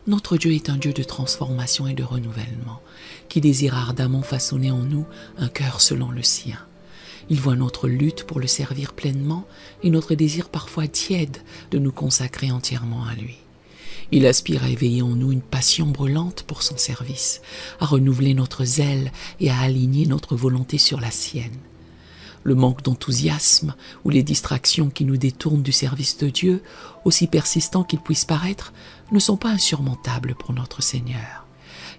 Notre Dieu est un Dieu de transformation et de renouvellement, qui désire ardemment façonner en nous un cœur selon le sien. Il voit notre lutte pour le servir pleinement et notre désir parfois tiède de nous consacrer entièrement à lui. Il aspire à éveiller en nous une passion brûlante pour son service, à renouveler notre zèle et à aligner notre volonté sur la sienne. Le manque d'enthousiasme ou les distractions qui nous détournent du service de Dieu, aussi persistants qu'ils puissent paraître, ne sont pas insurmontables pour notre Seigneur.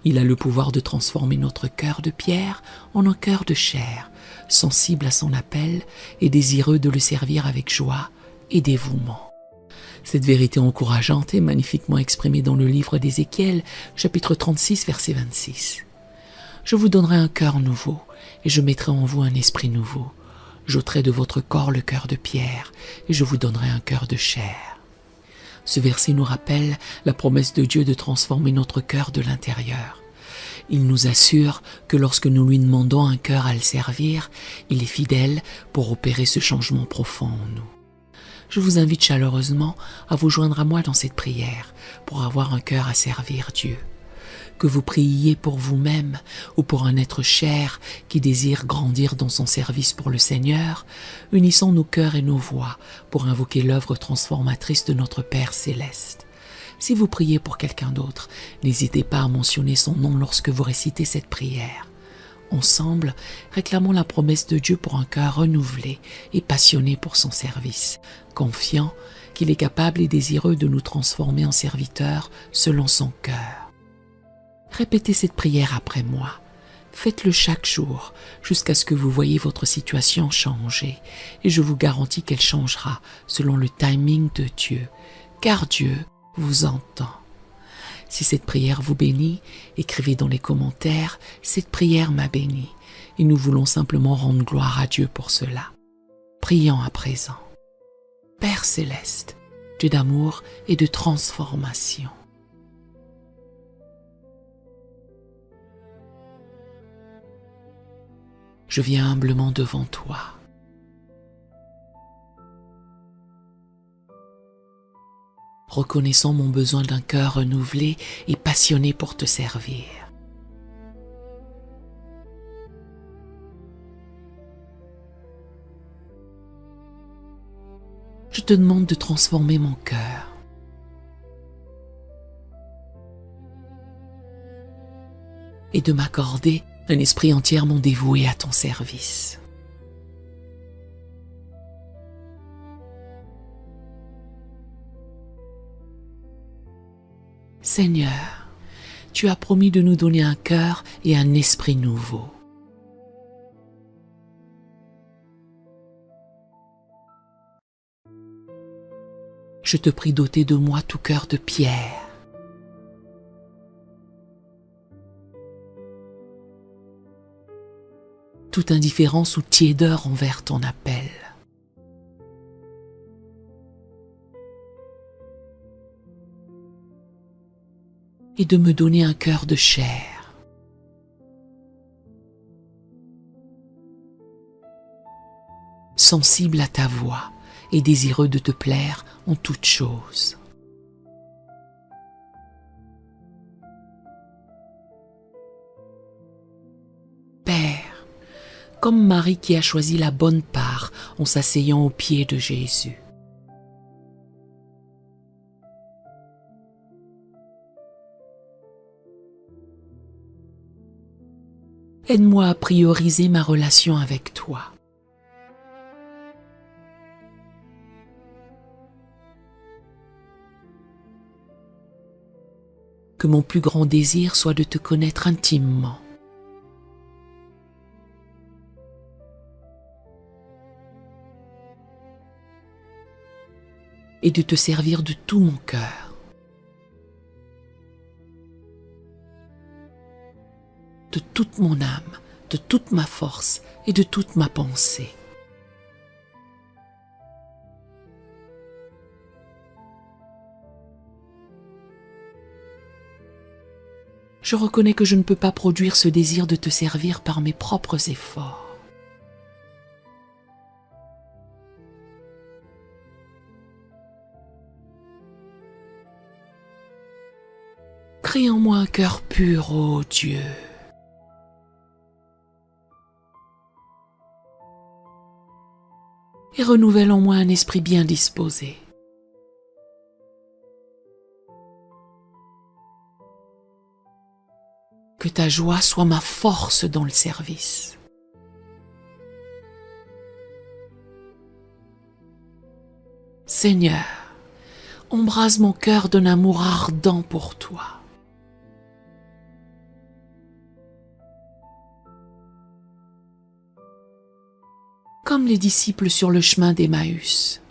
Il a le pouvoir de transformer notre cœur de pierre en un cœur de chair, sensible à son appel et désireux de le servir avec joie et dévouement. Cette vérité encourageante est magnifiquement exprimée dans le livre d'Ézéchiel, chapitre 36, verset 26. « Je vous donnerai un cœur nouveau, et je mettrai en vous un esprit nouveau. J'ôterai de votre corps le cœur de pierre, et je vous donnerai un cœur de chair. » Ce verset nous rappelle la promesse de Dieu de transformer notre cœur de l'intérieur. Il nous assure que lorsque nous lui demandons un cœur à le servir, il est fidèle pour opérer ce changement profond en nous. Je vous invite chaleureusement à vous joindre à moi dans cette prière pour avoir un cœur à servir Dieu. Que vous priez pour vous-même ou pour un être cher qui désire grandir dans son service pour le Seigneur, unissons nos cœurs et nos voix pour invoquer l'œuvre transformatrice de notre Père céleste. Si vous priez pour quelqu'un d'autre, n'hésitez pas à mentionner son nom lorsque vous récitez cette prière. Ensemble, réclamons la promesse de Dieu pour un cœur renouvelé et passionné pour son service, confiant qu'il est capable et désireux de nous transformer en serviteurs selon son cœur. Répétez cette prière après moi. Faites-le chaque jour jusqu'à ce que vous voyez votre situation changer et je vous garantis qu'elle changera selon le timing de Dieu, car Dieu vous entend. Si cette prière vous bénit, écrivez dans les commentaires « Cette prière m'a béni » et nous voulons simplement rendre gloire à Dieu pour cela. Prions à présent. Père céleste, Dieu d'amour et de transformation. Je viens humblement devant toi. Reconnaissant mon besoin d'un cœur renouvelé et passionné pour te servir. Je te demande de transformer mon cœur. Et de m'accorder un esprit entièrement dévoué à ton service. Seigneur, tu as promis de nous donner un cœur et un esprit nouveau. Je te prie d'ôter de moi tout cœur de pierre. Toute indifférence ou tiédeur envers ton appel. Et de me donner un cœur de chair. Sensible à ta voix et désireux de te plaire en toutes choses. Père, comme Marie qui a choisi la bonne part en s'asseyant aux pieds de Jésus. Aide-moi à prioriser ma relation avec toi. Que mon plus grand désir soit de te connaître intimement. Et de te servir de tout mon cœur. De toute mon âme, de toute ma force et de toute ma pensée. Je reconnais que je ne peux pas produire ce désir de te servir par mes propres efforts. Crée en moi un cœur pur, ô Dieu. Et renouvelle en moi un esprit bien disposé. Que ta joie soit ma force dans le service. Seigneur, embrase mon cœur d'un amour ardent pour toi. Comme les disciples sur le chemin d'Emmaüs.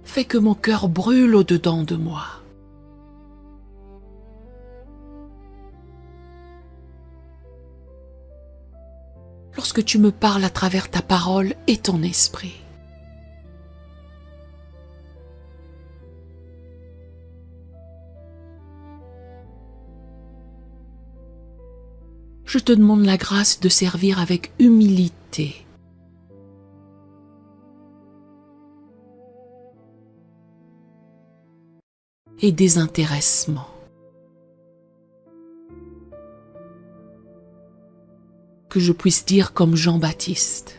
Fais que mon cœur brûle au-dedans de moi. Lorsque tu me parles à travers ta parole et ton esprit. Je te demande la grâce de servir avec humilité. Et désintéressement. Que je puisse dire comme Jean-Baptiste.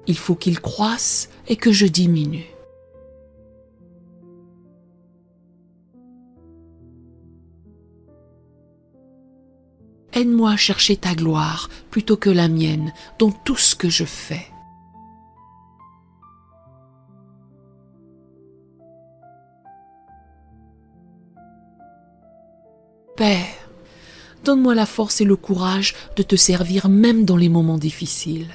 Il faut qu'il croisse et que je diminue. Aide-moi à chercher ta gloire plutôt que la mienne dans tout ce que je fais. Père, donne-moi la force et le courage de te servir même dans les moments difficiles.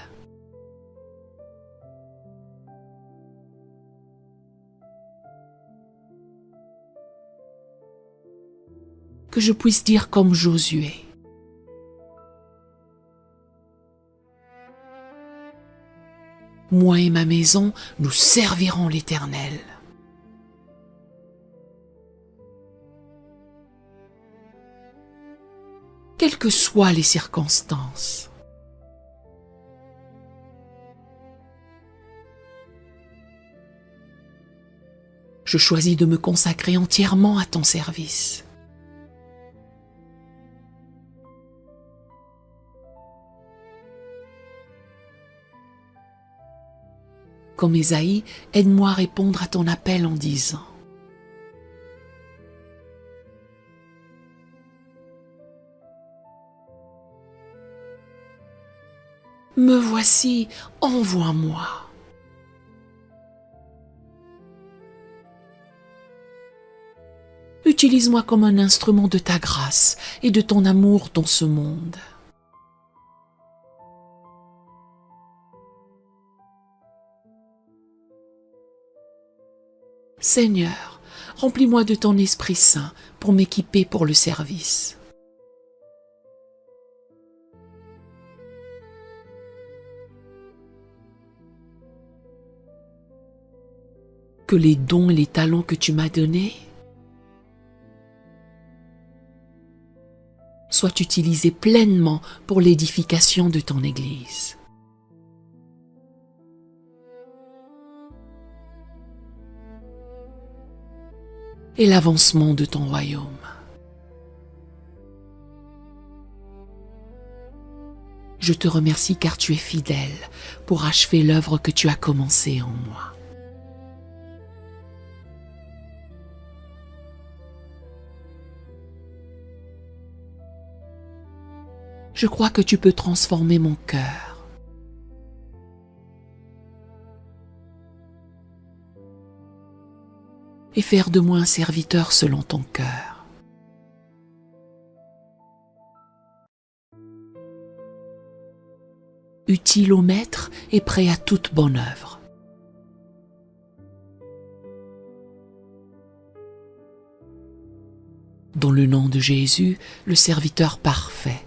Que je puisse dire comme Josué. Moi et ma maison, nous servirons l'Éternel. Quelles que soient les circonstances. Je choisis de me consacrer entièrement à ton service. Comme Ésaïe, aide-moi à répondre à ton appel en disant : me voici, envoie-moi. Utilise-moi comme un instrument de ta grâce et de ton amour dans ce monde. Seigneur, remplis-moi de ton Esprit Saint pour m'équiper pour le service. Que les dons et les talents que tu m'as donnés soient utilisés pleinement pour l'édification de ton Église. Et l'avancement de ton royaume. Je te remercie car tu es fidèle pour achever l'œuvre que tu as commencée en moi. Je crois que tu peux transformer mon cœur. Et faire de moi un serviteur selon ton cœur. Utile au Maître et prêt à toute bonne œuvre. Dans le nom de Jésus, le serviteur parfait.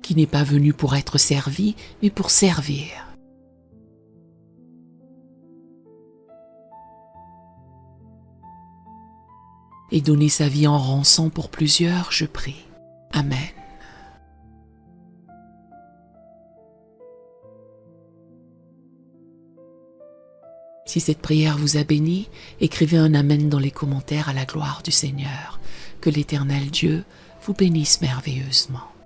Qui n'est pas venu pour être servi, mais pour servir. Et et donner sa vie en rançon pour plusieurs, je prie. Amen. Si cette prière vous a béni, écrivez un Amen dans les commentaires à la gloire du Seigneur. Que l'Éternel Dieu vous bénisse merveilleusement.